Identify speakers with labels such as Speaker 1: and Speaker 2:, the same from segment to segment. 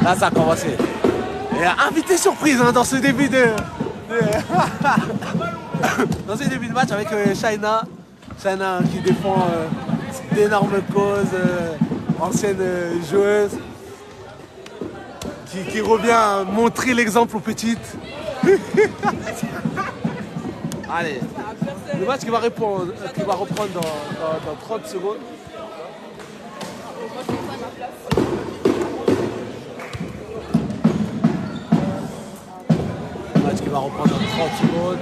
Speaker 1: Là, ça a commencé. Et invité surprise hein, dans ce début de... dans ce début de match avec Shaina. Shaina qui défend d'énormes causes, ancienne joueuse. Qui revient montrer l'exemple aux petites. Allez, le match qui va reprendre dans 30 secondes. Le match qui va reprendre dans 30 secondes.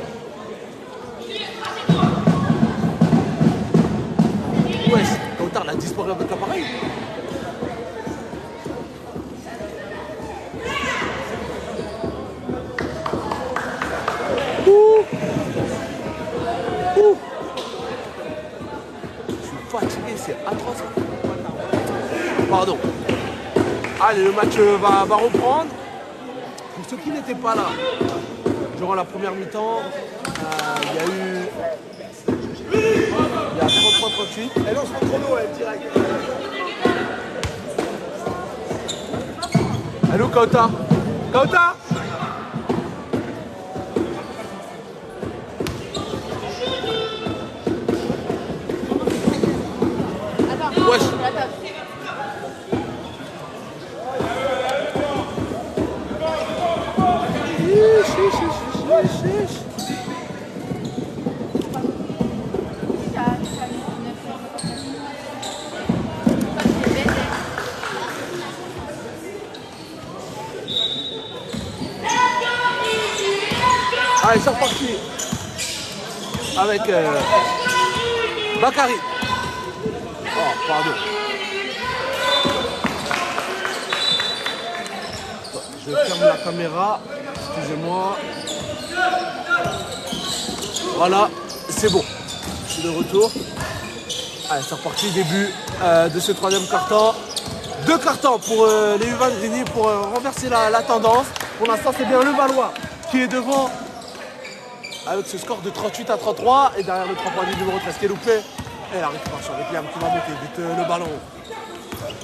Speaker 1: Ouais, Kautard l'a disparu avec l'appareil. Fatigué, c'est atroce. Pardon. Allez, le match va reprendre. Pour ceux qui n'étaient pas là, durant la première mi-temps, il y a 33-38.
Speaker 2: Elle lance le chrono, elle, direct.
Speaker 1: Allô, Kautard. Kautard. Wesh. Allez, c'est reparti avec Bakary. Oh, pardon. Je ferme la caméra. Excusez-moi. Voilà, c'est bon. Je suis de retour. Allez, c'est reparti. Début de ce troisième quart-temps. 2 cartons pour les U20 Grigny pour renverser la tendance. Pour l'instant, c'est bien le Valois qui est devant avec ce score de 38-33. Et derrière le 3 points du numéro 13 qui est loupé. Et la récupération avec Liam qui va monter vite le ballon.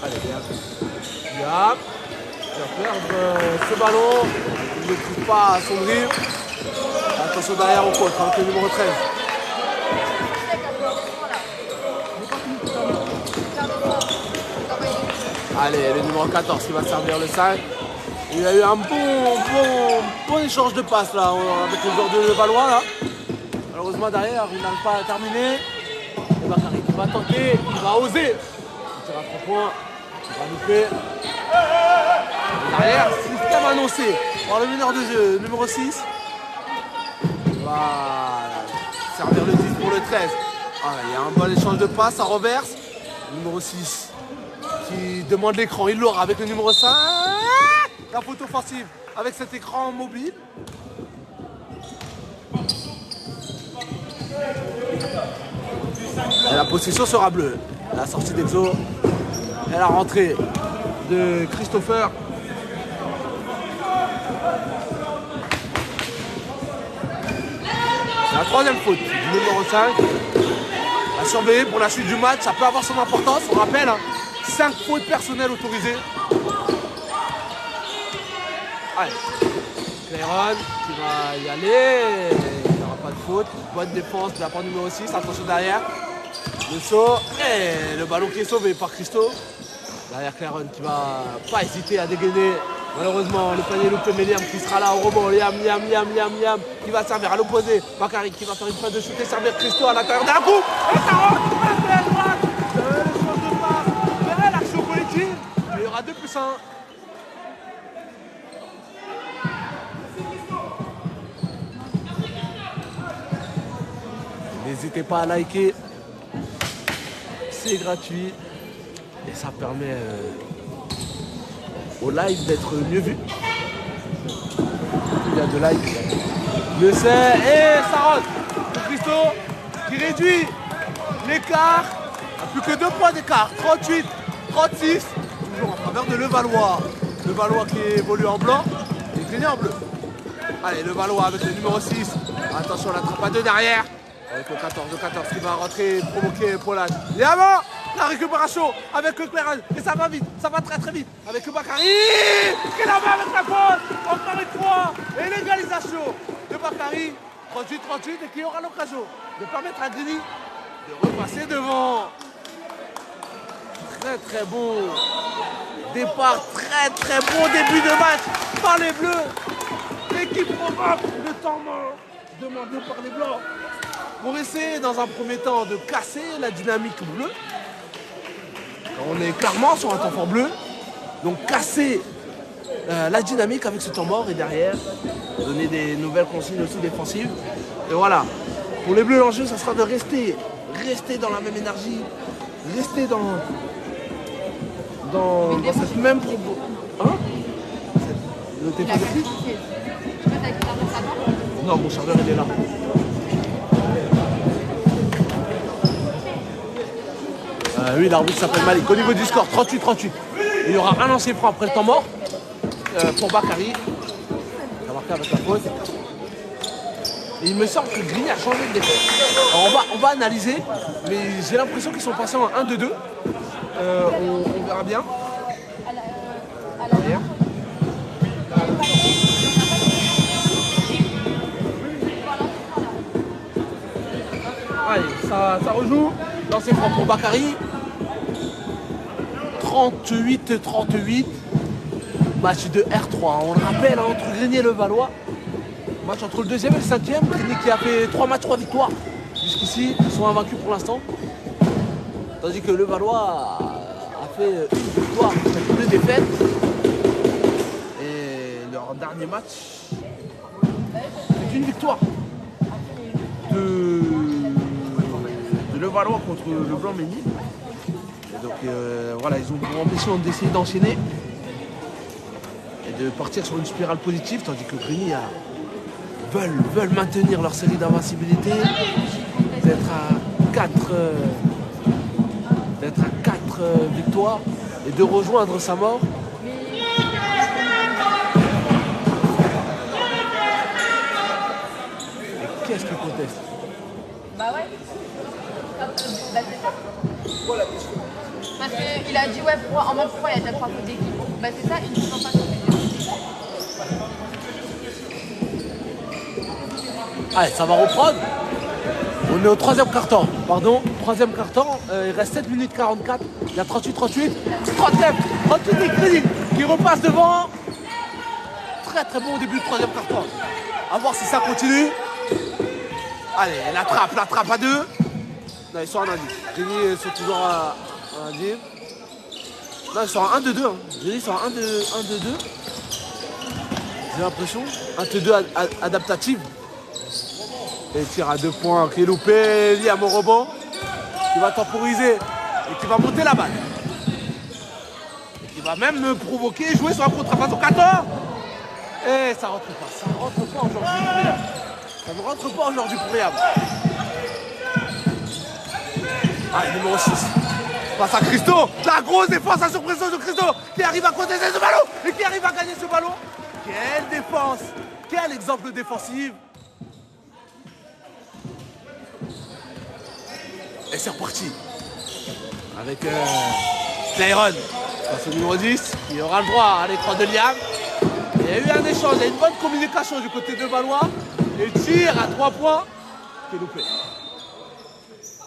Speaker 1: Allez, Liam. Liam qui va perdre ce ballon. Il ne trouve pas son dribble. Attention derrière au contre avec le numéro 13. Allez, le numéro 14 qui va servir le 5. Il y a eu un bon échange de passes là avec le joueur de Valois là. Malheureusement derrière, il n'arrive pas à terminer. Et Bakary qui va tenter, il va oser. Il tire à 3 points, il va louper. Derrière, système annoncé par le meneur de jeu, numéro 6. Il va servir le 10 pour le 13. Voilà, il y a un bon échange de passes, ça reverse. Le numéro 6 qui demande l'écran, il l'aura avec le numéro 5. La faute offensive avec cet écran mobile. Et la possession sera bleue. La sortie d'Exo et la rentrée de Christopher. C'est la troisième faute du numéro 5. À surveiller pour la suite du match, ça peut avoir son importance. On rappelle, hein, 5 fautes personnelles autorisées. Allez, Clairon qui va y aller. Il n'y aura pas de faute. Bonne défense de la part numéro 6. Attention derrière. Le saut et le ballon qui est sauvé par Christo. Derrière Clairon qui va pas hésiter à dégainer. Malheureusement, le panier loupé, mais Liam qui sera là au rebond. Liam qui va servir à l'opposé. Bakary qui va faire une passe de shoot et servir Christo à l'intérieur d'un coup. Et ça rentre. L'action collective. Il y aura 2+1. N'hésitez pas à liker. C'est gratuit. Et ça permet au live d'être mieux vu. Il y a de likes. Le c'est. Et ça rentre. Christo qui réduit l'écart. À plus que 2 points d'écart. 38, 36. Toujours en faveur de Levallois. Levallois qui évolue en blanc. Et Grigny en bleu. Allez, Levallois avec le numéro 6. Attention, la trappe à 2 derrière. Avec le 14 qui va rentrer, provoquer Paulade. Et avant La récupération avec le Cléran. Et ça va vite, ça va très très vite. Avec le Bakary qui la met avec la faute. Encore une fois. Et l'égalisation de Bakary. 38-38 et qui aura l'occasion de permettre à Grigny de repasser devant. Très très bon départ, très très bon début de match par les Bleus. L'équipe provoque le temps mort demandé par les Blancs pour essayer dans un premier temps de casser la dynamique bleue. On est clairement sur un temps fort bleu, donc casser la dynamique avec ce temps mort et derrière donner des nouvelles consignes aussi défensives. Et voilà, pour les Bleus l'enjeu ça sera de rester dans la même énergie, rester dans cette même propos. Hein? Le téléphone de qui? Non, mon chargeur il est là. Oui, l'arbitre s'appelle Malik. Au niveau du score, 38-38. Il y aura un lancer franc après le temps mort pour Bakary. Il a marqué avec la faute. Et il me semble que Grigny a changé de défense. Alors on va analyser, mais j'ai l'impression qu'ils sont passés en 1-2-2. On verra bien. Derrière. Allez, ça rejoue. Lancer franc pour Bakary. 38-38. Match de R3. On le rappelle, hein, entre Grigny et Levallois. Match entre le deuxième et le cinquième. Grigny qui a fait 3 matchs, 3 victoires. Jusqu'ici, ils sont invaincus pour l'instant. Tandis que Levallois a fait une victoire, 2 défaites. Et leur dernier match, c'est une victoire de Levallois contre le Blanc-Ménil. Donc voilà, ils ont pour ambition d'essayer d'enchaîner et de partir sur une spirale positive, tandis que Grigny veulent maintenir leur série d'invincibilité, d'être à 4 victoires et de rejoindre sa mort. Et qu'est-ce qu'il conteste?
Speaker 2: Bah ouais. Bah c'est ça. Voilà. Parce qu'il a dit ouais, en mode pourquoi il y a déjà 3 fautes d'équipe. Bah c'est ça, une mise en face.
Speaker 1: Allez, ça va reprendre. On est au 3e quart-temps. Pardon, 3e quart-temps. Il reste 7 minutes 44. Il y a 38-38. 39. 38 Grigny qui repasse devant. Très très bon au début du 3e quart-temps. A voir si ça continue. Allez, la trappe à 2. Non, ils sont en 1-10. Grigny sont toujours à 1-10. Non, ils sont en 1-2-2. Grigny sont en 1-2-2. J'ai l'impression. 1-2-2 adaptative. Et il tire à 2 points qui est loupé, lié à mon rebond, qui va temporiser et qui va monter la balle. Et qui va même me provoquer, jouer sur un contre-attaque au 14. Et ça rentre pas, ça ne rentre pas aujourd'hui pour Yam. Ça ne rentre pas aujourd'hui pour Yam. Ah, numéro 6. Passe à Christo, la grosse défense à surprise de Christo, qui arrive à contester ce ballon et qui arrive à gagner ce ballon. Quelle défense, quel exemple défensif. Et c'est reparti avec Clayron face au numéro 10 qui aura le droit à l'écran de Liam. Il y a eu un échange, il y a une bonne communication du côté de Valois. Et tir à 3 points qui est loupé.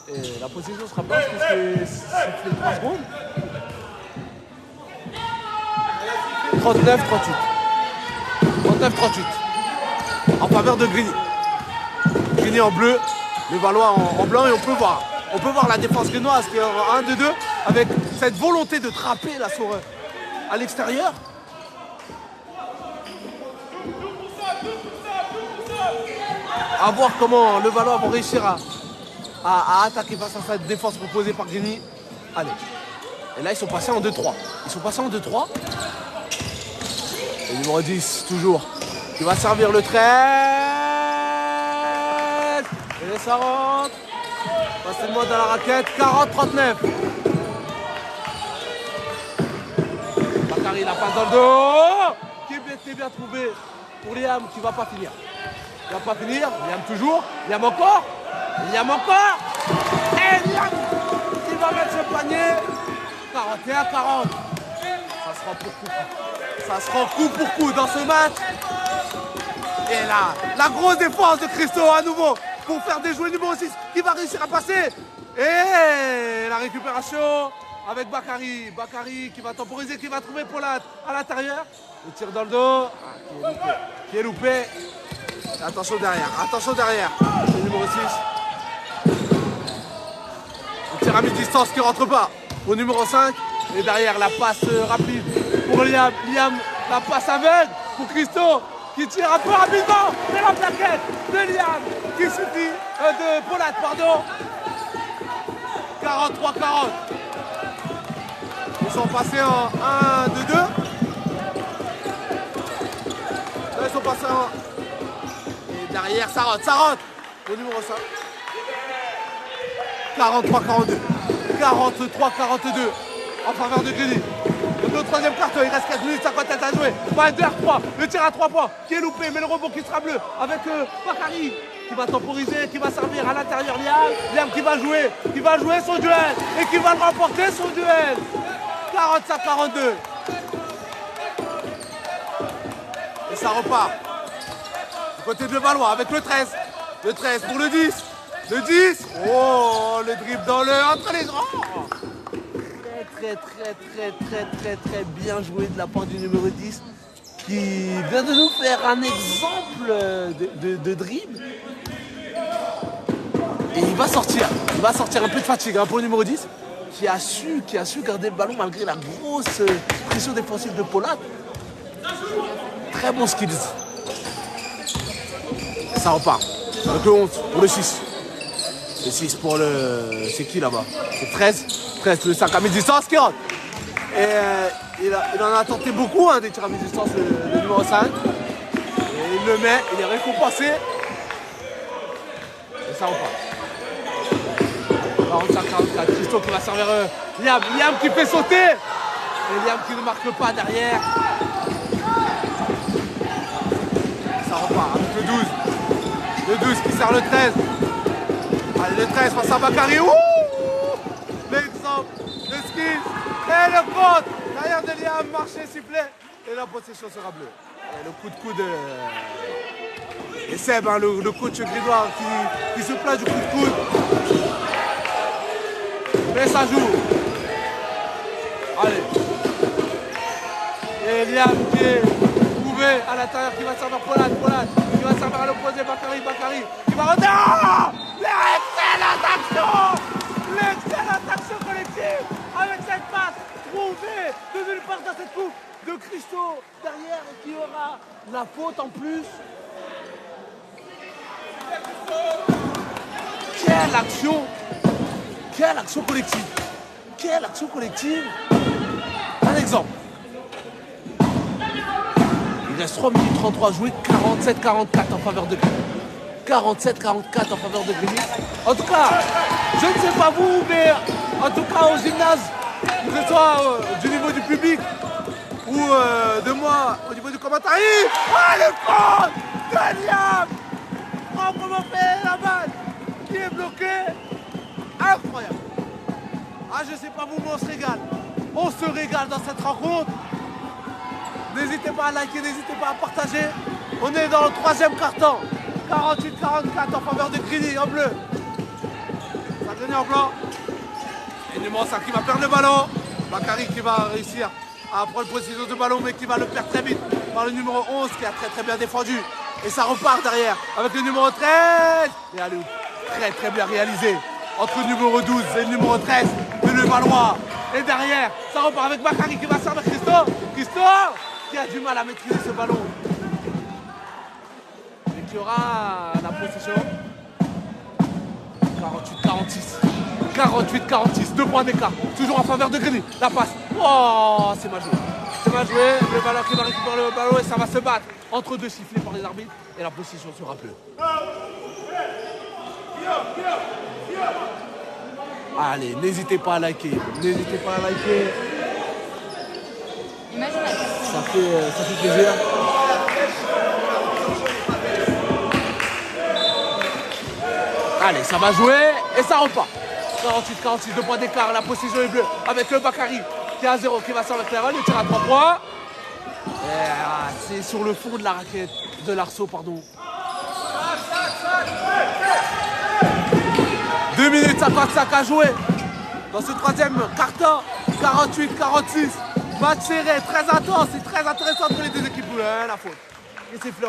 Speaker 1: Et la position sera blanche parce que c'est 3 secondes. 39-38. 39-38. En faveur de Grigny. Grigny en bleu, le Valois en blanc et on peut voir la défense grinoise qui est en 1-2-2 avec cette volonté de trapper là à l'extérieur. À voir comment le Valois va réussir à attaquer face à cette défense proposée par Grigny. Allez. Et là ils sont passés en 2-3. Ils sont passés en 2-3. Le numéro 10 toujours qui va servir le 13. Et ça rentre. Passez le mode à la raquette, 40-39. Bakary la passe dans le dos. Qui est bien trouvé pour Liam qui ne va pas finir. Il ne va pas finir. Liam toujours. Liam encore. Liam encore. Et Liam qui va mettre ce panier. 41-40. Ça sera pour coup. Ça sera coup pour coup dans ce match. Et là, la grosse défense de Christo à nouveau pour faire déjouer le numéro 6 qui va réussir à passer. Et la récupération avec Bakary. Bakary qui va temporiser, qui va trouver Polat à l'intérieur. Le tir dans le dos. Qui est loupé. Et attention derrière. Attention derrière. Le numéro 6. Le tir à mi-distance qui ne rentre pas au numéro 5. Et derrière la passe rapide pour Liam. Liam, la passe aveugle pour Christo qui tire un peu rapidement. Et la plaquette de Liam qui suffit de Polat, pardon. 43-40. Ils sont passés en 1-2-2. Là, ils sont passés en... Et derrière, ça rentre au numéro 5. 43-42. 43-42 en faveur de Grigny. Le troisième carton, il reste 4 minutes 50 à jouer. Binder 3, le tir à 3 points qui est loupé, mais le rebond qui sera bleu avec Bakary qui va temporiser, qui va servir à l'intérieur Liam. Liam qui va jouer son duel et qui va le remporter son duel. 45-42. Et ça repart. Du côté de Levallois avec le 13. Le 13 pour le 10. Le 10. Oh, le dribble dans le entre les... Oh, très bien joué de la part du numéro 10 qui vient de nous faire un exemple de dribble. Et il va sortir un peu de fatigue pour le numéro 10 qui a su garder le ballon malgré la grosse pression défensive de Polat. Très bon skills. Ça repart. Donc le 11 pour le 6. Le 6 pour le... C'est qui là-bas? C'est 13. 13, le 5 à mi-distance qui rentre. Et il en a tenté beaucoup des tirs à mi-distance, le numéro 5. Et il le met, il est récompensé. Et ça repart. 45-44, Christo qui va servir Liam. Liam qui fait sauter. Et Liam qui ne marque pas derrière. Ça repart avec le 12. Le 12 qui sert le 13. Allez, le 13 face à Bakary. L'exemple, le skill et le compte. Derrière de Liam, marché, sifflet. Et la possession sera bleue. Et le coup de coude. Et Seb, le coach gridois qui se plaint du coup de coude. Mais ça joue. Allez. Et Liam qui est trouvé à l'intérieur, qui va servir Polat, qui va servir à l'opposé, Bakary, qui va rentrer. Oh, l'excellente action collective avec cette passe trouvée de nulle part dans cette coupe de Christo derrière qui aura la faute en plus. Quelle action collective. Un exemple. Il reste 3 minutes 33 à jouer, 47-44 en faveur de Grigny. 47-44 en faveur de Grigny. En tout cas, je ne sais pas vous, mais en tout cas au gymnase, que ce soit du niveau du public ou de moi au niveau du commentaire. Ah, le compte de Liam. Proprement fait la balle qui est bloquée. Incroyable. Ah, je ne sais pas vous, mais on se régale. On se régale dans cette rencontre. N'hésitez pas à liker, n'hésitez pas à partager. On est dans le troisième quart-temps. 48-44 en faveur de Grigny en bleu. Ça Grigny en blanc. Et le numéro 5 qui va perdre le ballon. Bakary qui va réussir à prendre possession de ballon mais qui va le perdre très vite par le numéro 11 qui a très bien défendu. Et ça repart derrière avec le numéro 13. Et allez, très bien réalisé entre le numéro 12 et le numéro 13 de Levallois. Et derrière, ça repart avec Bakary qui va servir Christo qui a du mal à maîtriser ce ballon. Et qui aura la possession. 48-46. 2 points d'écart. Toujours en faveur de Grigny. La passe. Oh, c'est mal joué. C'est mal joué. Le ballon qui va récupérer le ballon et ça va se battre entre deux sifflets par les arbitres. Et la possession sera bleue. Allez, n'hésitez pas à liker. Ça fait plaisir. Allez, ça va jouer et ça repart. 48-46, 2 points d'écart, la possession est bleue avec le Bakary qui est à 0, qui va sur le terrain, le tir à 3 points. C'est sur le fond de la raquette, de l'arceau, pardon. 2 minutes 55 à jouer dans ce troisième quart-temps, 48-46. Match serré, très intense, c'est très intéressant entre les deux équipes. La faute. Et c'est fait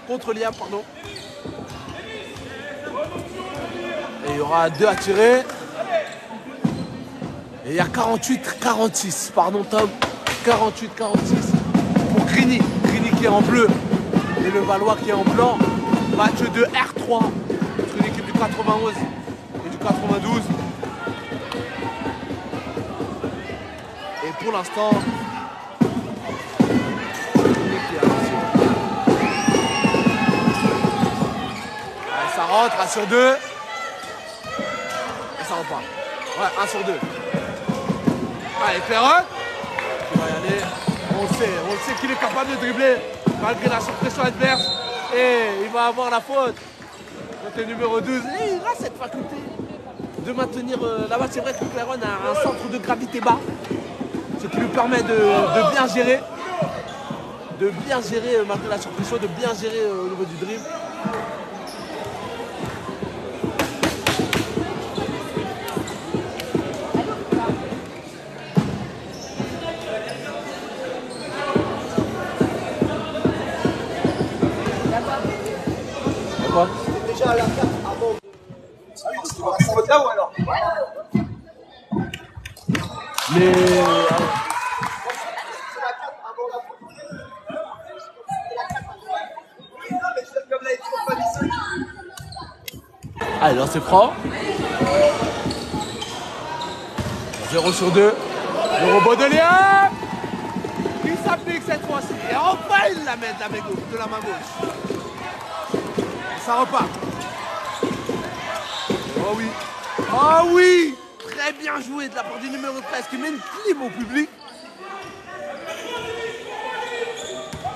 Speaker 1: contre Liam, pardon. Et il y aura 2 à tirer. Et il y a 48-46, pardon Tom. 48-46 pour Grigny. Grigny qui est en bleu et le Valois qui est en blanc. Match de R3 entre une équipe du 91 et du 92. Et pour l'instant, ça rentre, 1 sur 2. Et ça repart. Ouais, 1 sur 2. Allez, Clairon qui va y aller. On le sait qu'il est capable de dribbler malgré la surpression adverse. Et il va avoir la faute. Donc le numéro 12, et il a cette faculté de maintenir là-bas. C'est vrai que Clairon a un centre de gravité bas, ce qui lui permet de bien gérer. Malgré la surpression, de bien gérer au niveau du dribble.
Speaker 3: Déjà à la carte avant. Tu vas rester là ou alors?
Speaker 1: Mais allez, là c'est franc. 0 sur 2. Le robot de Liam qui s'applique cette fois-ci. Et enfin il la met de la main gauche. Ça repart. Oh oui. Oh oui. Très bien joué de la part du numéro 13 qui met une clim au public.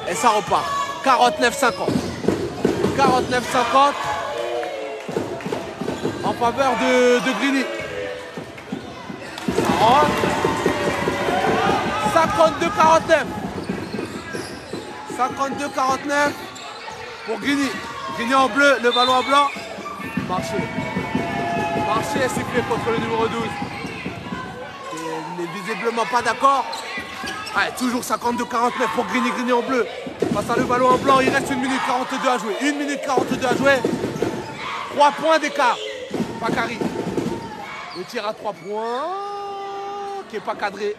Speaker 1: Et ça repart. 49-50. 49-50 en faveur de Grigny. Ça rentre. 52-49. 52-49 pour Grigny. Grigny en bleu, le ballon en blanc. Marché est sifflé contre le numéro 12. Il n'est visiblement pas d'accord. Ouais, toujours 52-49 pour Grigny, Grigny en bleu. Face à le ballon en blanc, il reste 1 minute 42 à jouer. 1 minute 42 à jouer. 3 points d'écart. Bakary. Le tir à 3 points. Qui n'est pas cadré.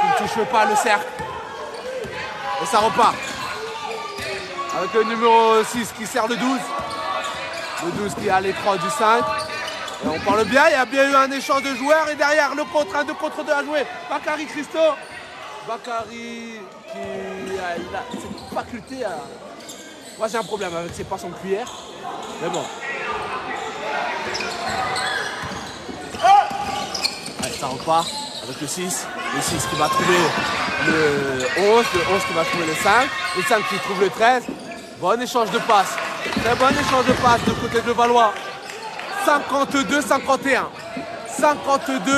Speaker 1: Il ne touche pas le cercle. Et ça repart. Avec le numéro 6 qui sert le 12. Le 12 qui est à l'écran du 5. Et on parle bien, il y a bien eu un échange de joueurs. Et derrière, le contre 1, 2 contre 2 à jouer. Bakary Christo. Bakary qui a cette faculté à... Moi j'ai un problème avec ses passes en cuillère. Mais bon. Allez, ça repart avec le 6. Le 6 qui va trouver le 11. Le 11 qui va trouver le 5. Le 5 qui trouve le 13. Bon échange de passes. Très bon échange de passes de côté de Valois. 52-51. 52-51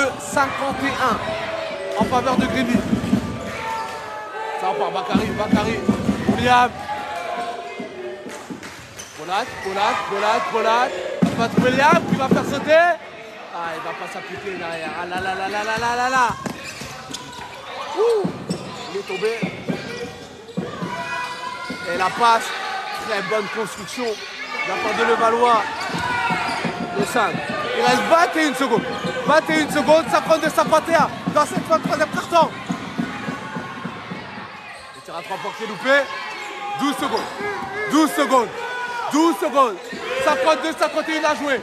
Speaker 1: en faveur de Grigny. Ça repart, Bakary, Liam. Polat. Il va trouver Liam, qui va faire sauter. Ah, il va pas s'appliquer derrière. Ah là. Ouh, il est tombé. Et la passe, très bonne construction de la part de Levallois. Le 5. Il reste 21 secondes. 21 secondes, 52-51 dans cette 23e carton. Le tir à 3 points qui est loupé. 12 secondes. 52-51 à jouer.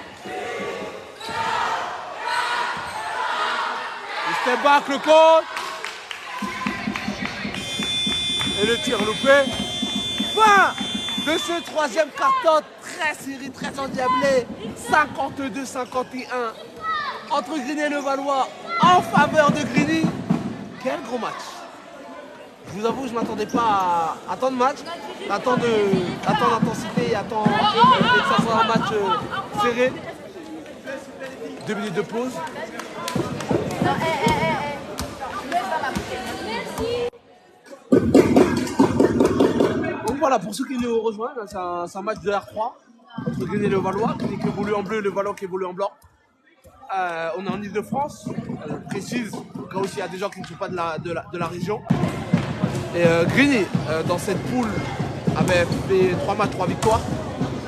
Speaker 1: Le step back, le compte. Et le tir loupé. Fin de ce troisième carton, très serré, très endiablé. 52-51 entre Grigny et Levallois en faveur de Grigny. Quel gros match. Je vous avoue, je ne m'attendais pas à tant de matchs, à tant d'intensité, à tant que ça soit un match serré. 2 minutes de pause.
Speaker 2: Non, je laisse dans ma bouteille.
Speaker 1: Donc voilà, pour ceux qui nous rejoignent, c'est un match de R3 entre Grigny et le Valois, qui évolue en bleu et le Valois qui évolue en blanc. On est en Ile-de-France, précise, au cas où il y a des gens qui ne sont pas de la région. Et Grigny, dans cette poule, avait fait 3 matchs, 3 victoires.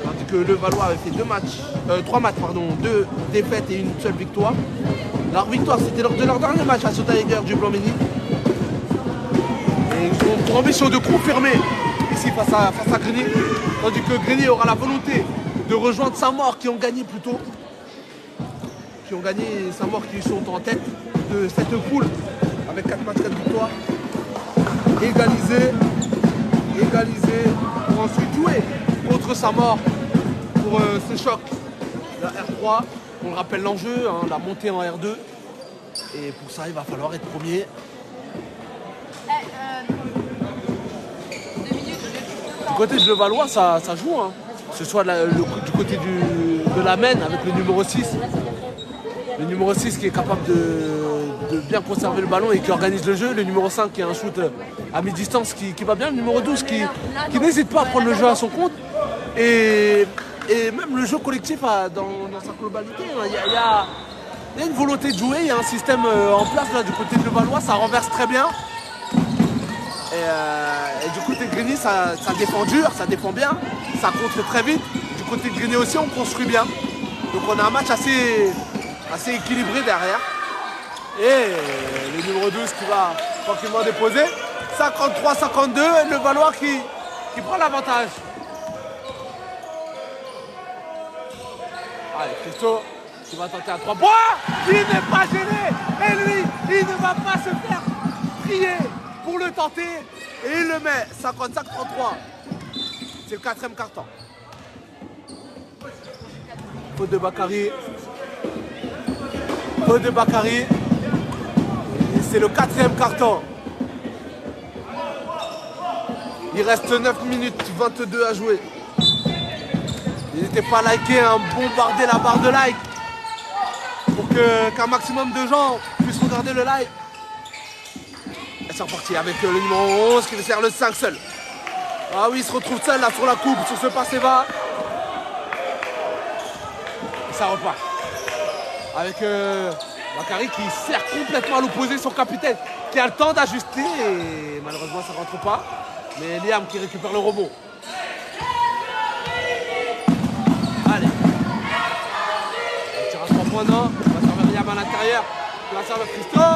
Speaker 1: Tandis que le Valois avait fait 3 matchs, 2 défaites et une seule victoire. Leur victoire, c'était lors de leur dernier match à Sotaeger du Blanc-Ménil. Et ils ont pour ambition de confirmer ici face à Grigny. Tandis que Grigny aura la volonté de rejoindre Saint-Maur qui ont gagné plus tôt. Saint-Maur qui sont en tête de cette poule avec 4 matchs, 4 victoires. Égaliser pour ensuite jouer contre Saint-Maur pour ce choc. La R3, on le rappelle l'enjeu, hein, la montée en R2. Et pour ça, il va falloir être premier.
Speaker 2: 2 minutes.
Speaker 1: Du côté de Levallois, ça joue. Hein. Que ce soit du côté de la Maine avec le numéro 6. Le numéro 6 qui est capable de bien conserver le ballon et qui organise le jeu. Le numéro 5 qui a un shoot à mi-distance qui va bien. Le numéro 12 qui n'hésite pas à prendre le jeu à son compte. Et même le jeu collectif dans sa globalité. Il y a une volonté de jouer, il y a un système en place là, du côté de Levallois, ça renverse très bien. Et du côté de Grigny, ça défend dur, ça défend bien, ça contre très vite. Du côté de Grigny aussi, on construit bien. Donc on a un match assez équilibré derrière. Et le numéro 12 qui va tranquillement déposer. 53-52, le Valois qui prend l'avantage. Allez, Christo qui va tenter un 3 points. Il n'est pas gêné. Et lui, il ne va pas se faire prier pour le tenter. Et il le met. 55-33. C'est le 4e carton. Faute de Bakary. Faute de Bakary. Et c'est le 4e carton. Il reste 9 minutes 22 à jouer. N'hésitez pas à liker, hein, bombarder la barre de like pour qu'un maximum de gens puissent regarder le live. Et c'est reparti avec le numéro 11 qui sert le 5 seul. Ah oui, il se retrouve seul là sur la coupe, sur ce passe va. Et ça repart. Avec Bakary qui sert complètement à l'opposé son capitaine qui a le temps d'ajuster et malheureusement ça ne rentre pas. Mais Liam qui récupère le rebond. Allez. Il tire à 3 points, non. Il va servir Liam à l'intérieur. Il va servir Christo. Oh là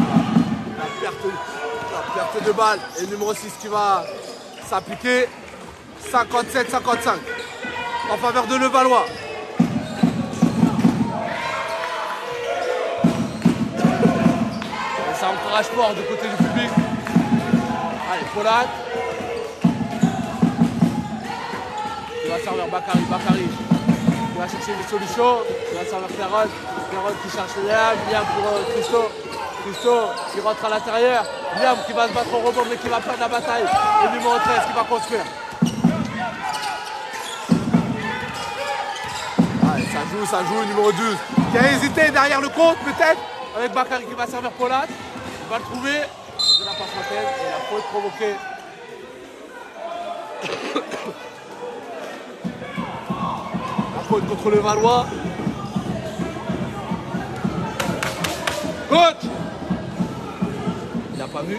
Speaker 1: là. La perte de balle. Et le numéro 6 qui va s'appliquer. 57-55. En faveur de Levallois. Et ça encourage fort du côté du public. Allez, Pollard. Il va servir Bakary. Il va chercher une solution. Il va servir Cléron. Cléron qui cherche Liam. Liam pour Christo. Christo qui rentre à l'intérieur. Liam qui va se battre au rebond mais qui va perdre la bataille. Et le numéro 13 qui va construire. Allez, ça joue. Le numéro 12 qui a hésité derrière le compte peut-être. Avec Bakary qui va servir Pollard. Il va le trouver. De la passe antenne et la faute provoquée. Faute contre le Valois. Coach! Il n'a pas vu.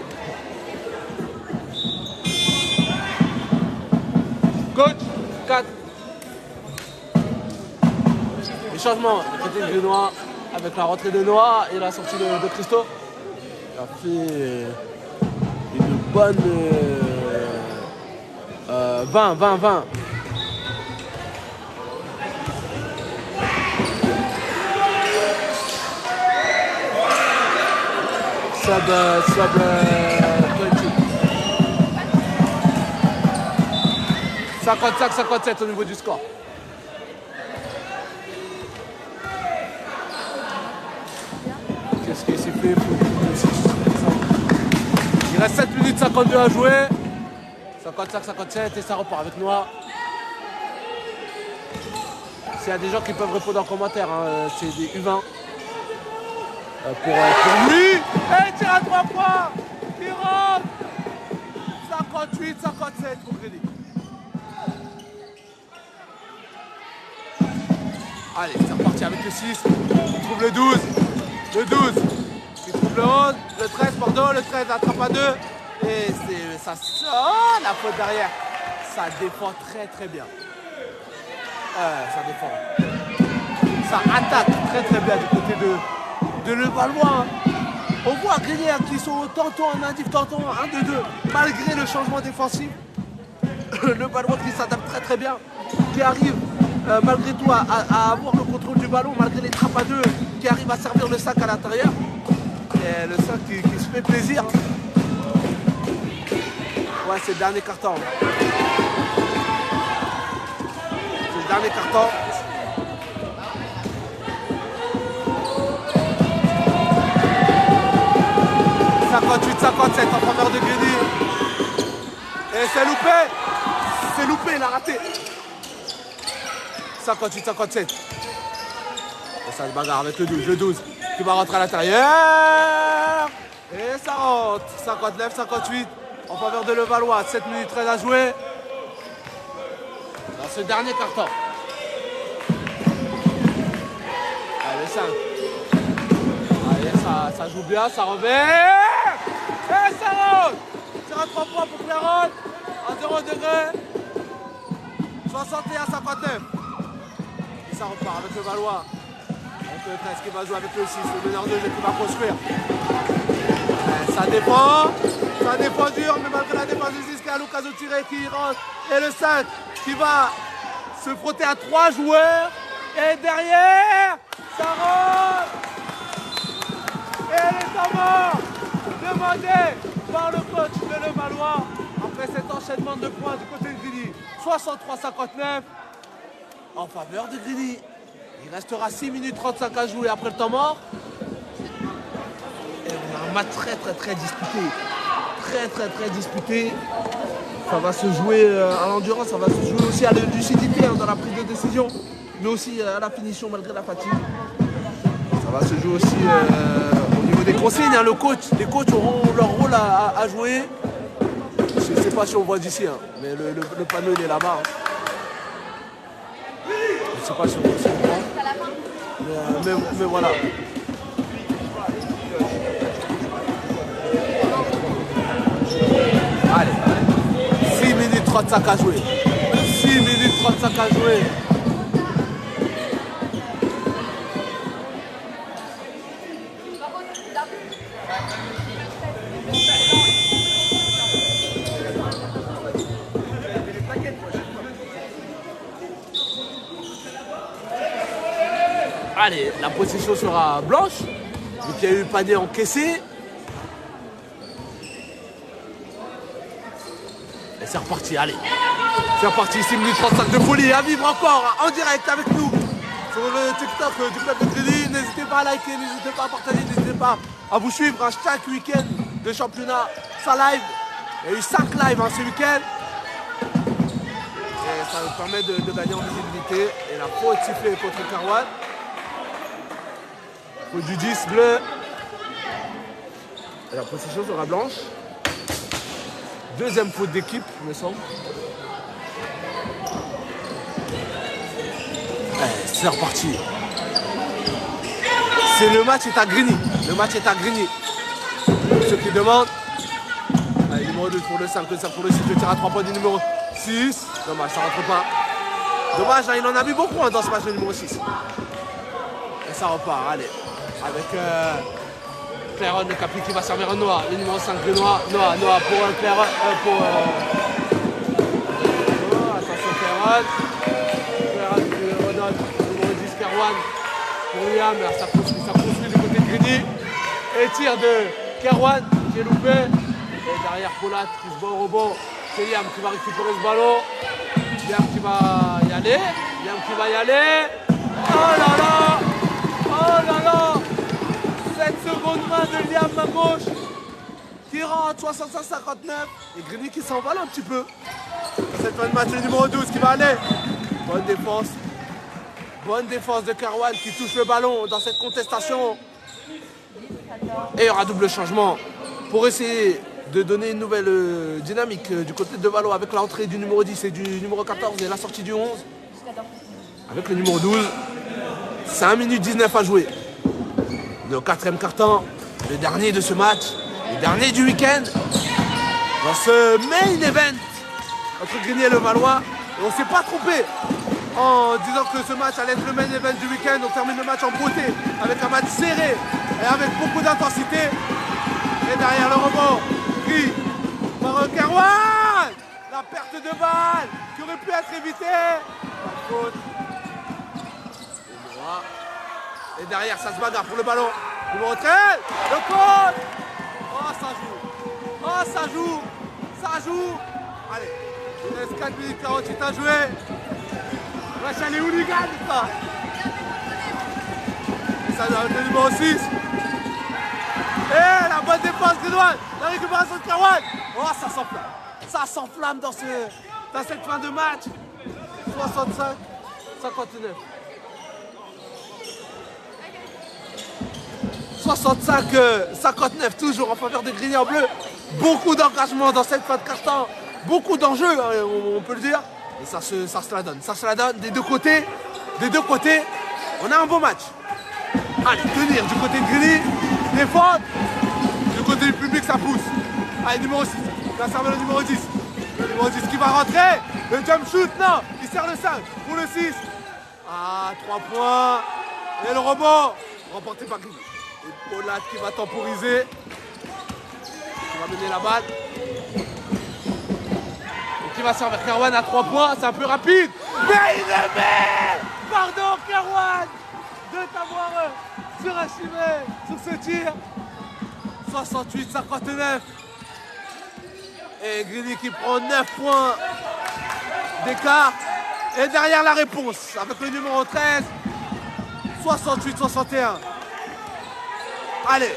Speaker 1: Coach! 4. Les changements du côté de Grenois avec la rentrée de Noah et la sortie de Christo. Il a fait une bonne 20. Sub 55-57 au niveau du score. Qu'est-ce qui s'est fait? Il reste 7 minutes 52 à jouer. 55-57 et ça repart avec Noah. S'il y a des gens qui peuvent répondre en commentaire, hein, c'est des U20. Pour lui. Et tire à 3 points. Il rentre. 58, 57 pour Grady. Allez, c'est reparti avec le 6. Il trouve le 12. Le 12. Il trouve le 11. Le 13, pardon. Le 13 attrape à 2. Et ça sort la faute derrière. Ça défend très très bien. Ça défend. Ça attaque très très bien du côté de Levallois. On voit Grigny qui sont tantôt en indiff, tantôt en 1-2-2, malgré le changement défensif. Levallois qui s'adapte très très bien, qui arrive malgré tout à avoir le contrôle du ballon, malgré les trappes à 2, qui arrive à servir le sac à l'intérieur. Et le sac qui se fait plaisir. Ouais, c'est le dernier carton. C'est le dernier carton. 58-57 en faveur de Grigny. Et c'est loupé. C'est loupé, il a raté. 58-57. Et ça se bagarre avec le 12. Le 12 qui va rentrer à l'intérieur. Et ça rentre. 59-58 en faveur de Levallois. 7 minutes 13 à jouer. Dans ce dernier carton. Allez, 5. Allez, ça joue bien, ça revient. Et ça rentre. Tire à 3 points pour Clairon. À 0 degré. 61-59. Et ça repart avec le Levallois. Avec le 13 qui va jouer avec le 6. Le meneur de jeu qui va construire. Et ça dépend dur, mais malgré la défense du 6 qui a l'occasion de tirer, qui rentre. Et le 5 qui va se frotter à 3 joueurs. Et derrière, ça rentre. Et les temps morts demandés par le coach de Levallois après cet enchaînement de points du côté de Grigny. 63-59 en faveur de Grigny. Il restera 6 minutes 35 à jouer après le temps mort. Et on a un match très disputé. Très disputé. Ça va se jouer à l'endurance, ça va se jouer aussi à la lucidité dans la prise de décision, mais aussi à la finition malgré la fatigue. Ça va se jouer aussi au niveau des consignes. Hein, les coachs auront leur rôle à jouer. Je ne sais pas si on voit d'ici, hein, mais le panneau il est là-bas. Hein. Je ne sais pas si on voit. Mais voilà. Allez. 6 minutes 35 à jouer. 6 minutes 35 à jouer. Allez, la possession sera blanche, vu qu'il y a eu panier encaissé. Et c'est reparti, allez. C'est reparti, 6 minutes 35 de folie à vivre encore en direct avec nous sur le TikTok du club de Grigny. N'hésitez pas à liker, n'hésitez pas à partager, n'hésitez pas à vous suivre à chaque week-end de championnat. Ça live, il y a eu 5 lives ce week-end. Et ça nous permet de gagner en visibilité. Et la faute sifflée contre Carouane. Faute du 10 bleu. Et la possession sera blanche. Deuxième faute d'équipe, il me semble. C'est reparti. Le match est à Grigny. Le match est à Grigny. Pour ceux qui demandent. Allez, numéro 2 pour le 5, le 5 pour le 6. Le tir à 3 points du numéro 6. Dommage, ça rentre pas. Dommage, il en a mis beaucoup dans ce match, le numéro 6. Et ça repart, allez. Avec Clairon, le Capri qui va servir un Noah, le numéro 5 de Noah pour Clairon, attention Clairon qui redonne, le numéro 10 Carouane pour Liam, ça poursuit du côté de Grigny, et tir de Carouane qui est loupé, et derrière Poulat qui se bat au rebond, c'est Liam qui va récupérer ce ballon, Liam qui va y aller, oh là là. 7 secondes 20 de Liam main gauche qui rentre 65-59 et Grigny qui s'envole un petit peu. Cette fin de match, le numéro 12 qui va aller. Bonne défense Bonne défense de Kerwan qui touche le ballon dans cette contestation. Et il y aura double changement pour essayer de donner une nouvelle dynamique du côté de Valo avec l'entrée du numéro 10 et du numéro 14 et la sortie du 11. Avec le numéro 12. 5 minutes 19 à jouer. Le quatrième quart-temps, le dernier de ce match, le dernier du week-end. Dans ce main event entre Grigny et le Valois. Et on ne s'est pas trompé en disant que ce match allait être le main event du week-end. On termine le match en beauté avec un match serré et avec beaucoup d'intensité. Et derrière le rebond, pris par Kerwan. La perte de balle qui aurait pu être évitée. La faute. Et derrière, ça se bagarre pour le ballon. Numéro 13, le côte. Oh, ça joue. Oh, ça joue. Ça joue. Allez, il reste 4 minutes 48 à jouer. Wesh, elle est hooligan, ça. Et ça doit être le numéro 6. Et la bonne défense grénoise. La récupération de Kerwan. Oh, ça s'enflamme. Ça s'enflamme dans cette fin de match. 65-59. 65-59 toujours en faveur des Grigny en bleu. Beaucoup d'engagement dans cette fin de carton. Beaucoup d'enjeux, on peut le dire. Et ça se la donne. Ça se la donne des deux côtés. Des deux côtés, on a un beau match. Allez, tenir du côté de Grigny. Défendre. Du côté du public, ça pousse. Allez, numéro 6. Il va servir le numéro 10. Le numéro 10 qui va rentrer. Le jump shoot, non. Il sert le 5 pour le 6. Ah, 3 points. Et le rebond. Remporté par Grigny. Et Polat qui va temporiser. Qui va mener la balle. Et qui va servir Kerwan à 3 points. C'est un peu rapide. Mais il le met. Pardon Kerwan de t'avoir surestimé sur ce tir. 68-59. Et Grigny qui prend 9 points d'écart. Et derrière la réponse avec le numéro 13. 68-61. Allez,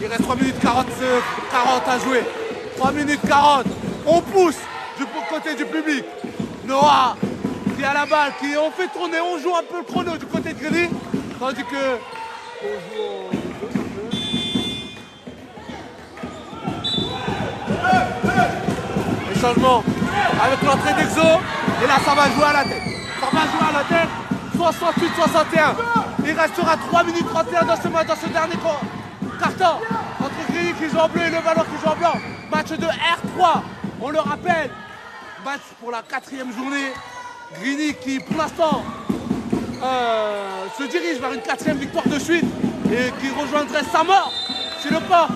Speaker 1: il reste 3 minutes 40 à jouer. 3 minutes 40. On pousse du côté du public. Noah qui a la balle, qui on fait tourner, on joue un peu le chrono du côté de Grigny. Tandis que on joue les changements avec l'entrée d'Exo. Et là ça va jouer à la tête. Ça va jouer à la tête. 68-61. Il restera 3 minutes 31 dans ce dernier carton entre Grigny qui joue en bleu et le Valois qui joue en blanc. Match de R3, on le rappelle. Match pour la 4e journée. Grigny qui pour l'instant se dirige vers une 4e victoire de suite et qui rejoindrait sa mort si le port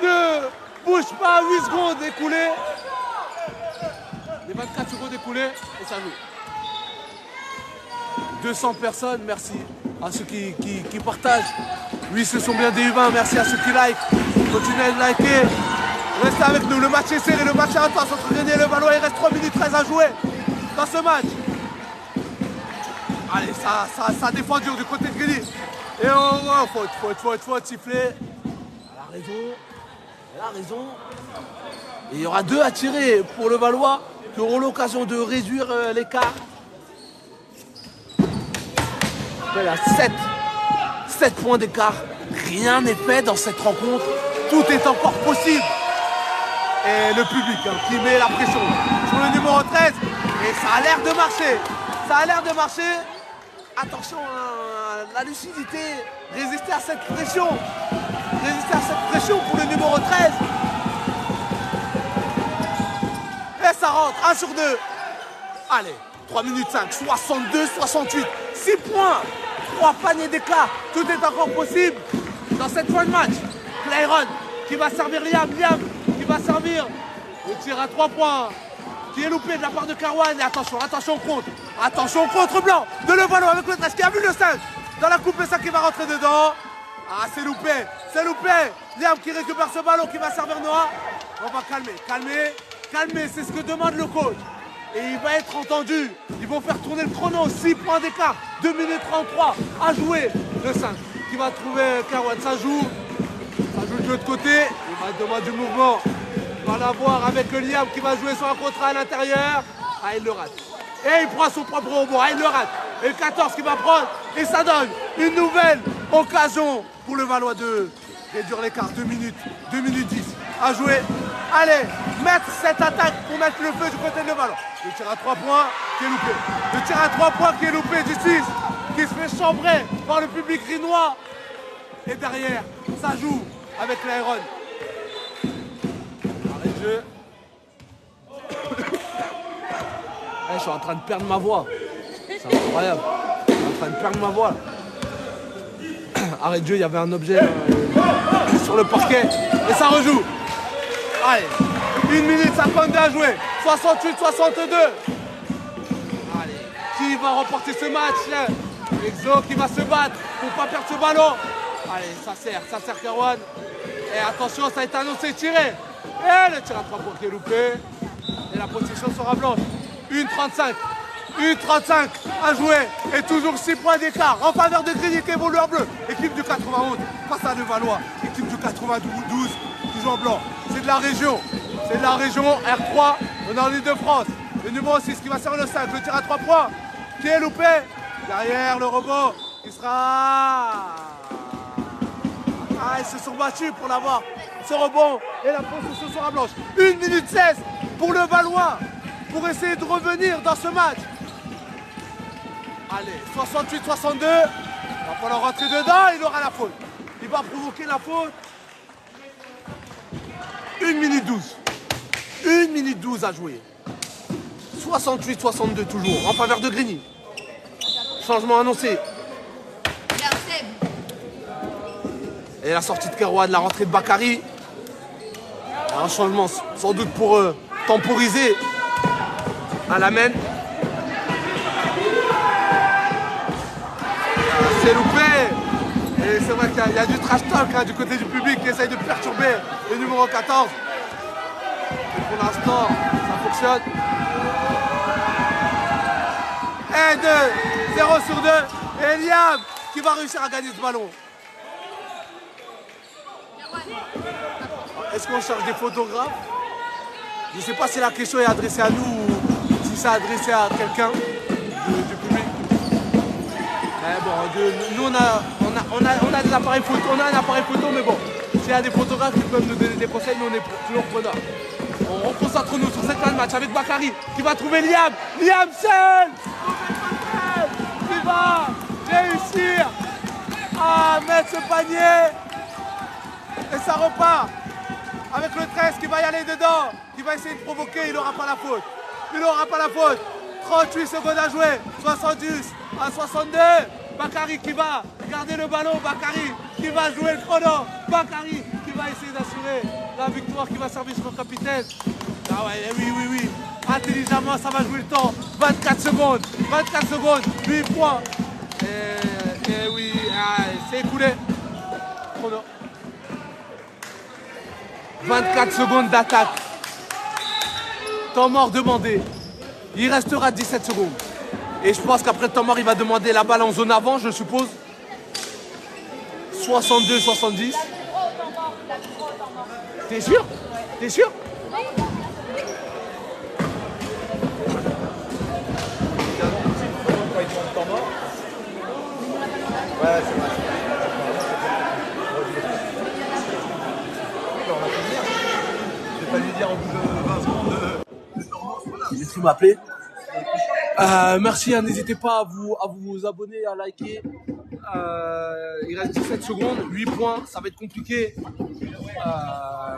Speaker 1: ne bouge pas. 8 secondes écoulées. Les 24 secondes écoulées et ça joue. 200 personnes, merci à ceux qui partagent. Oui, ce sont bien des humains, merci à ceux qui like. Continuez de liker. Restez avec nous, le match est serré, le match est intense entre Grigny et le Valois. Il reste 3 minutes 13 à jouer dans ce match. Allez, ça défend dur du côté de Grigny. Et faut siffler. Elle a raison. Et il y aura 2 à tirer pour le Valois qui auront l'occasion de réduire l'écart. Il a 7 points d'écart. Rien n'est fait dans cette rencontre. Tout est encore possible. Et le public qui met la pression sur le numéro 13. Et ça a l'air de marcher. Ça a l'air de marcher. Attention à la lucidité. Résister à cette pression. Résister à cette pression pour le numéro 13. Et ça rentre. 1 sur 2. Allez. 3 minutes 5. 62-68. 6 points. 3 paniers d'écart. Tout est encore possible dans cette fin de match. Clayron qui va servir Liam. Liam qui va servir le tir à 3 points. Qui est loupé de la part de Kerwan. Et attention au contre. Attention au contre blanc de le Valois avec le 13 qui a vu le 5 dans la coupe et ça qui va rentrer dedans. Ah, c'est loupé. C'est loupé. Liam qui récupère ce ballon qui va servir Noah. On va calmer. C'est ce que demande le coach. Et il va être entendu. Ils vont faire tourner le chrono. 6 points d'écart. 2 minutes 33 à jouer. Le 5 qui va trouver Kerwan. Ça joue de l'autre côté. Il va demander du mouvement. Il va l'avoir avec le Liam qui va jouer sur un contrat à l'intérieur. Ah, il le rate. Et il prend son propre rebond. Ah, il le rate. Et le 14 qui va prendre. Et ça donne une nouvelle occasion pour le Valois de réduire l'écart. 2 minutes 10 à jouer. Allez, mettre cette attaque pour mettre le feu du côté de Valois. Le tir à 3 points qui est loupé. Le tir à 3 points qui est loupé du 6 qui se fait chambrer par le public rinois. Et derrière, ça joue avec l'Aéron. Arrêt de jeu. Je suis en train de perdre ma voix. C'est incroyable. Je suis en train de perdre ma voix. Arrêt de jeu, il y avait un objet sur le parquet. Et ça rejoue. Allez, 1 minute 52 à jouer. 68-62. Allez, qui va remporter ce match? Exo qui va se battre pour ne pas perdre ce ballon. Allez, ça sert Kerwan. Et attention, ça a été annoncé, tiré. Et le tir à 3 points qui est loupé. Et la position sera blanche. 1,35. 1,35 à jouer. Et toujours 6 points d'écart en faveur de Grigny qui évolue en bleu. Équipe du 91 face à Levallois. Équipe du 92 qui joue en blanc. C'est de la région. C'est de la région R3. On est en Ile-de-France. Le numéro 6 qui va servir le 5. Le tir à 3 points qui est loupé. Derrière le robot qui sera... ils se sont battus pour l'avoir. Ce rebond et la position sera blanche. 1 minute 16 pour le Valois pour essayer de revenir dans ce match. Allez, 68-62. Il va falloir rentrer dedans, il aura la faute. Il va provoquer la faute. 1 minute 12. 1 minute 12 à jouer. 68-62 toujours en faveur de Grigny. Changement annoncé. Et la sortie de Kerouan, la rentrée de Bakary. Un changement sans doute pour temporiser à la main. C'est loupé. Et c'est vrai qu'il y a du trash talk du côté du public qui essaye de perturber le numéro 14. Et pour l'instant, ça fonctionne. Et 2, 0 sur 2. Et Liam qui va réussir à gagner ce ballon. Est-ce qu'on cherche des photographes? Je ne sais pas si la question est adressée à nous ou si c'est adressé à quelqu'un du public. Mais bon, nous on a des appareils photo, on a un appareil photo, mais bon, s'il y a des photographes qui peuvent nous donner des conseils, nous on est toujours preneurs. On concentre-nous sur cette fin de match avec Bakary qui va trouver Liam. Liam seul qui va réussir à mettre ce panier. Et ça repart avec le 13 qui va y aller dedans, qui va essayer de provoquer, il n'aura pas la faute. Il n'aura pas la faute. 38 secondes à jouer, 70 à 62. Bakary qui va garder le ballon, Bakary qui va jouer le chrono. Bakary qui va essayer d'assurer la victoire, qui va servir son capitaine. Ah ouais, oui. Intelligemment, ça va jouer le temps. 24 secondes, 8 points. Et oui, c'est écoulé. Chrono. 24 secondes d'attaque. Temps mort demandé. Il restera 17 secondes. Et je pense qu'après le temps mort, il va demander la balle en zone avant, je suppose. 62-70. T'es sûr? T'es sûr?
Speaker 3: Ouais, c'est vrai. Je vais pas lui dire au bout de 20 secondes de
Speaker 1: Il m'appeler. Merci, n'hésitez pas à vous abonner, à liker. Il reste 17 secondes, 8 points, ça va être compliqué.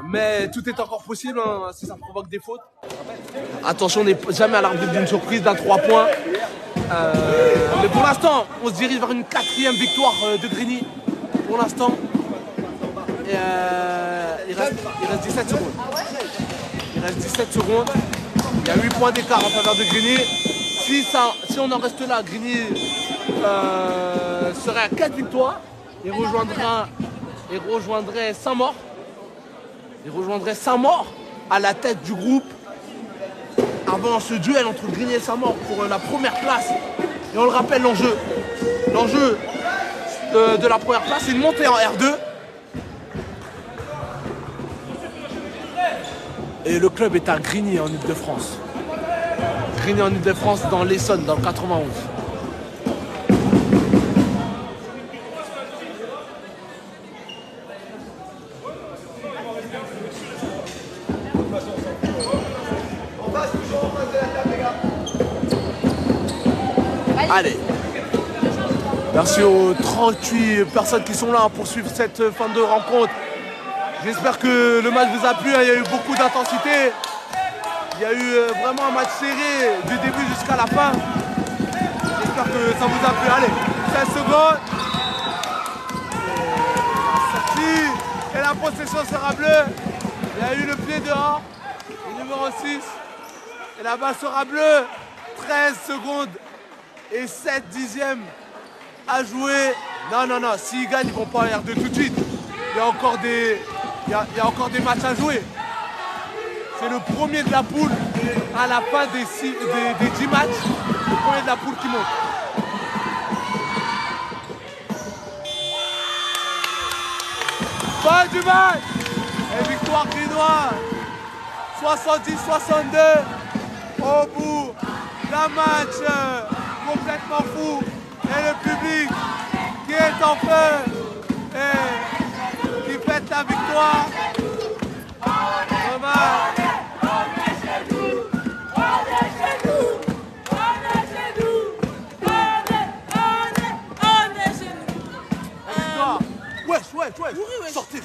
Speaker 1: Mais tout est encore possible si ça provoque des fautes. Attention, on n'est jamais à l'arbitre d'une surprise, d'un 3 points. Mais pour l'instant, on se dirige vers une 4e victoire de Grigny. Pour l'instant. Il reste 17 secondes. Il reste 17 secondes. Il y a 8 points d'écart en faveur de Grigny. Si on en reste là, Grigny serait à 4 victoires. Il rejoindrait Saint-Maur. Il rejoindrait Saint-Maur à la tête du groupe avant ce duel entre Grigny et Saint-Maur pour la première place. Et on le rappelle, l'enjeu de la première place, c'est une montée en R2. Et le club est à Grigny en Ile-de-France. Grigny en Ile-de-France, dans l'Essonne, dans le 91.
Speaker 3: On passe toujours en face de la table, les gars.
Speaker 1: Allez. Merci aux 38 personnes qui sont là pour suivre cette fin de rencontre. J'espère que le match vous a plu. Il y a eu beaucoup d'intensité. Il y a eu vraiment un match serré du début jusqu'à la fin. J'espère que ça vous a plu. Allez, 16 secondes. Sorti. Et la possession sera bleue. Il y a eu le pied dehors. Le numéro 6. Et la balle sera bleue. 13 secondes et 7 dixièmes à jouer. Non, non, non. S'ils gagnent, ils ne vont pas en R2 tout de suite. Il y a encore des, il y a encore des matchs à jouer. C'est le premier de la poule à la fin des 10 matchs. Le premier de la poule qui monte. Fin du match. Et victoire grinoise. 70-62. Au bout d'un match complètement fou. Et le public qui est en feu et qui fête la victoire. Dommage. Ouais. Sortez.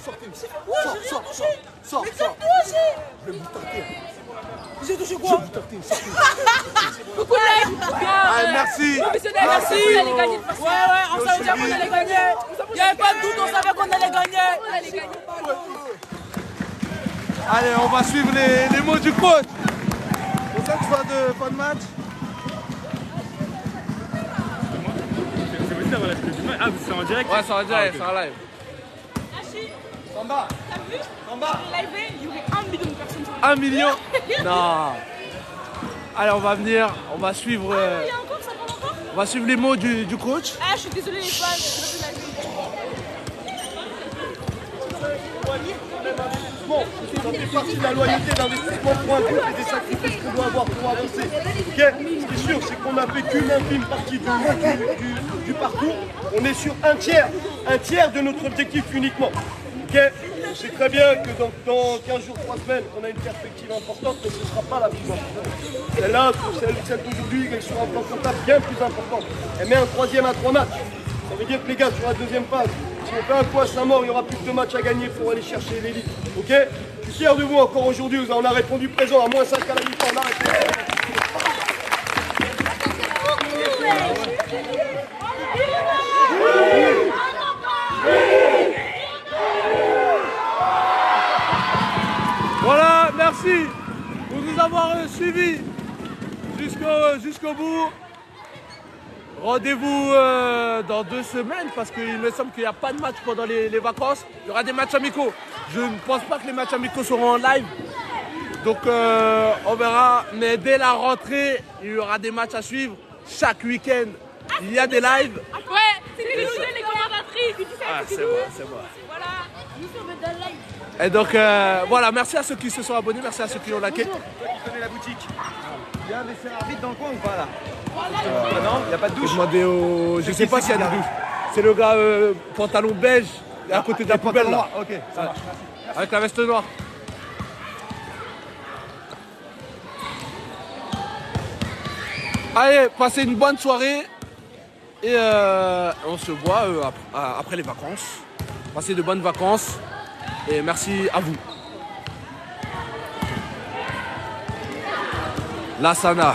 Speaker 1: Sors.
Speaker 4: Mais comme toi aussi.
Speaker 1: Je vais vous tenter.
Speaker 4: J'ai touché quoi?
Speaker 2: Coucou les
Speaker 1: Allez, merci.
Speaker 4: Professionnel, merci. Ouais, on savait déjà qu'on allait gagner. Il n'y avait pas de doute, on savait qu'on allait gagner.
Speaker 1: Allez, on va suivre les mots du coach. C'est ça que fin de match.
Speaker 5: C'est possible d'avoir la suite du match? Ah, c'est en direct?
Speaker 1: Ouais, c'est en direct, c'est en live.
Speaker 3: Samba.
Speaker 4: T'as vu?
Speaker 3: Samba.
Speaker 4: Live, il y aurait 1 million de personnes sur le
Speaker 1: 1 million. Non. Allez, on va venir, on va suivre,
Speaker 4: Il y a encore, ça parle encore?
Speaker 1: on va suivre les mots du coach.
Speaker 4: Ah, je suis désolée les fans, j'ai pas vu
Speaker 3: Bon, ça fait partie de la loyauté d'investissement pour un groupe et des sacrifices qu'on doit avoir pour avancer. Ok. Ce qui est sûr, c'est qu'on n'a fait qu'une infime partie du parcours. On est sur un tiers de notre objectif uniquement. Ok. Je sais très bien que dans 15 jours, 3 semaines, on a une perspective importante, mais ce ne sera pas la plus importante. Celle-là, celle d'aujourd'hui, elle sera un plan comptable bien plus importante. Elle met un troisième à 3 matchs. Ça veut dire que les gars, sur la deuxième phase, si on fait un coup à Saint-Maur, il y aura plus de matchs à gagner pour aller chercher l'élite. Ok. Je suis fier de vous encore aujourd'hui, on a répondu présent à -5 à la mi-temps. On arrête.
Speaker 1: Voilà, merci pour nous avoir suivis jusqu'au bout. Rendez-vous dans 2 semaines parce qu'il me semble qu'il n'y a pas de match pendant les vacances. Il y aura des matchs amicaux. Je ne pense pas que les matchs amicaux seront en live. Donc on verra. Mais dès la rentrée, il y aura des matchs à suivre. Chaque week-end, il y a des lives.
Speaker 4: Ouais, c'est nous deux les commentatrices.
Speaker 1: Ah, c'est bon.
Speaker 4: Voilà, nous sommes dans le live.
Speaker 1: Et donc voilà, merci à ceux qui se sont abonnés, merci à ceux qui ont liké.
Speaker 3: Toi qui connais la boutique. Il y a un WC arbitre dans le coin ou pas là? Non, il n'y a pas de douche.
Speaker 1: Je sais pas s'il y a des douches. C'est le gars pantalon beige à côté de la poubelle là.
Speaker 3: Ok, ça marche.
Speaker 1: Avec la veste noire. Allez, passez une bonne soirée. Et on se voit après les vacances. Passez de bonnes vacances. Et merci à vous. Lassana.